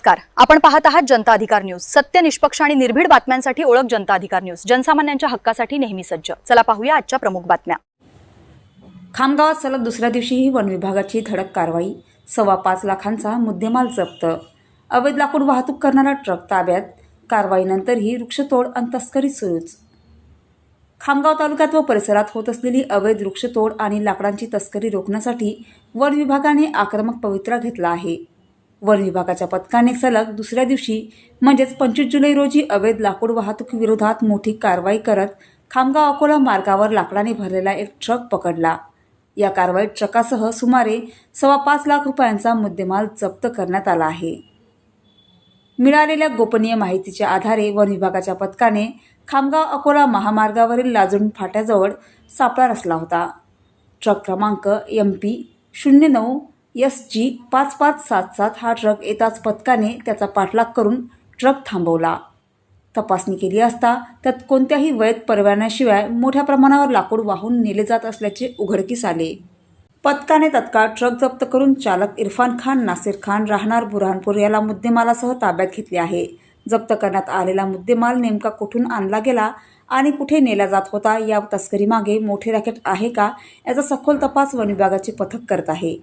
नमस्कार, आपण पाहत आहात जनता अधिकार न्यूज। सत्य, निष्पक्ष आणि निर्भीड बातम्यांसाठी ओळख जनता अधिकार न्यूज। जनसामान्यांच्या हक्कासाठी नेहमी सज्ज। चला पाहूया आजच्या प्रमुख बातम्या। खामगावात सलग दुसऱ्या दिवशीही वन विभागाची धडक कारवाई। 5.25 लाखांचा मुद्देमाल जप्त। अवैध लाकूड वाहतूक करणारा ट्रक ताब्यात। कारवाईनंतरही वृक्षतोड आणि तस्करी सुरूच। खामगाव तालुक्यात व परिसरात होत असलेली अवैध वृक्षतोड आणि लाकडांची तस्करी रोखण्यासाठी वन विभागाने आक्रमक पवित्रा घेतला आहे। वन विभागाच्या पथकाने सलग दुसऱ्या दिवशी म्हणजेच 25 जुलै रोजी अवैध लाकूड वाहतुकीविरोधात मोठी कारवाई करत खामगाव अकोला मार्गावर लाकडाने भरलेला एक ट्रक पकडला। या कारवाईत ट्रकासह सुमारे 5.25 लाख रुपयांचा मुद्देमाल जप्त करण्यात आला आहे। मिळालेल्या गोपनीय माहितीच्या आधारे वन विभागाच्या पथकाने खामगाव अकोला महामार्गावरील लाजून फाट्याजवळ सापळा रचला होता। ट्रक क्रमांक MP 09 SG 5577 हा ट्रक येताच पथकाने त्याचा पाठलाग करून ट्रक थांबवला। तपासणी केली असता त्यात कोणत्याही वैध परवान्याशिवाय मोठ्या प्रमाणावर लाकूड वाहून नेले जात असल्याचे उघडकीस आले। पथकाने तत्काळ ट्रक जप्त करून चालक इरफान खान नासिर खान राहणार बुरहानपूर याला मुद्देमालासह ताब्यात घेतले आहे। जप्त करण्यात आलेला मुद्देमाल नेमका कुठून आणला गेला आणि कुठे नेला जात होता, या तस्करीमागे मोठे रॅकेट आहे का, याचा सखोल तपास वन विभागाचे पथक करत आहे।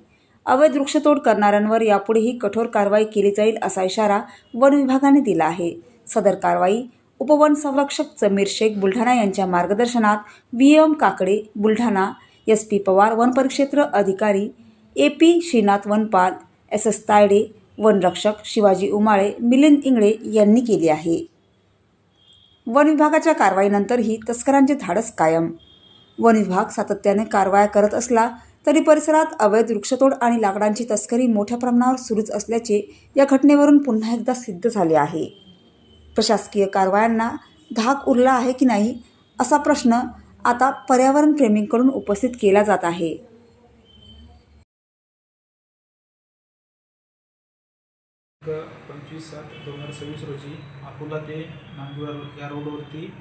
अवैध वृक्षतोड करणाऱ्यांवर यापुढेही कठोर कारवाई केली जाईल असा इशारा वन विभागाने दिला आहे। सदर कारवाई उपवन संरक्षक जमीर शेख बुलढाणा यांच्या मार्गदर्शनात VM Kakade Buldhana, SP Pawar one परिक्षेत्र अधिकारी, AP श्रीनाथ वनपाल, SS तायडे वनरक्षक, शिवाजी उमाळे, मिलिंद इंगळे यांनी केली आहे। वन विभागाच्या कारवाईनंतरही तस्करांचे धाडस कायम। वन विभाग सातत्याने कारवाया करत असला तरी परिसरात अवैध वृक्षतोड आणि लाकडांची तस्करी मोठ्या प्रमाणावर सुरूच असल्याचे या घटनेवरून पुन्हा एकदा सिद्ध झाले आहे। प्रशासकीय कारवायांना धाक उरला आहे की नाही असा प्रश्न आता पर्यावरण प्रेमींकडून उपस्थित केला जात आहे। 25/7/2026 रोजी अकोला ते नांदूर या रोडवरती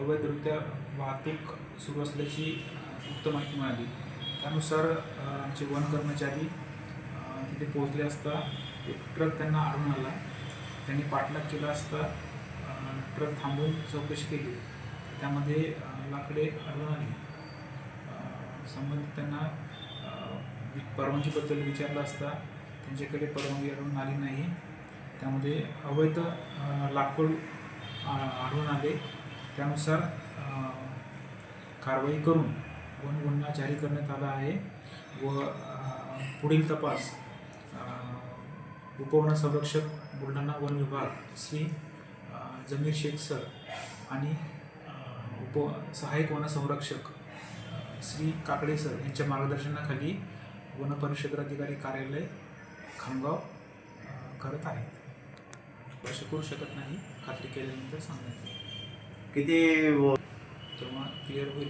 अवैधरित्या वाहतूक सुरू असल्याची गुप्त माहिती मिळाली। त्यानुसार आमचे वन कर्मचारी तिथे पोहोचले असता एक ट्रक त्यांना आढळून आला। त्यांनी पाठलाग केला असता ट्रक थांबवून चौकशी केली, त्यामध्ये लाकडे आढळून आली। संबंधित त्यांना परवानगीबद्दल विचारलं असता त्यांच्याकडे परवानगी आढळून आली नाही। त्यामध्ये अवैध लाकूड आढळून आले। त्यानुसार कारवाई करून वन गुन्हा जारी करण्यात आला आहे व पुढील तपास उपवन संरक्षक बुलढाणा वन विभाग श्री जमीर शेख सर आणि सहाय्यक वन संरक्षक श्री काकडे सर यांच्या मार्गदर्शनाखाली वन परिक्षेत्राधिकारी कार्यालय खामगाव करत आहे। असे करू शकत नाही, खात्री केल्यानंतर सांगण्यात येईल। किती तेव्हा क्लिअर होईल।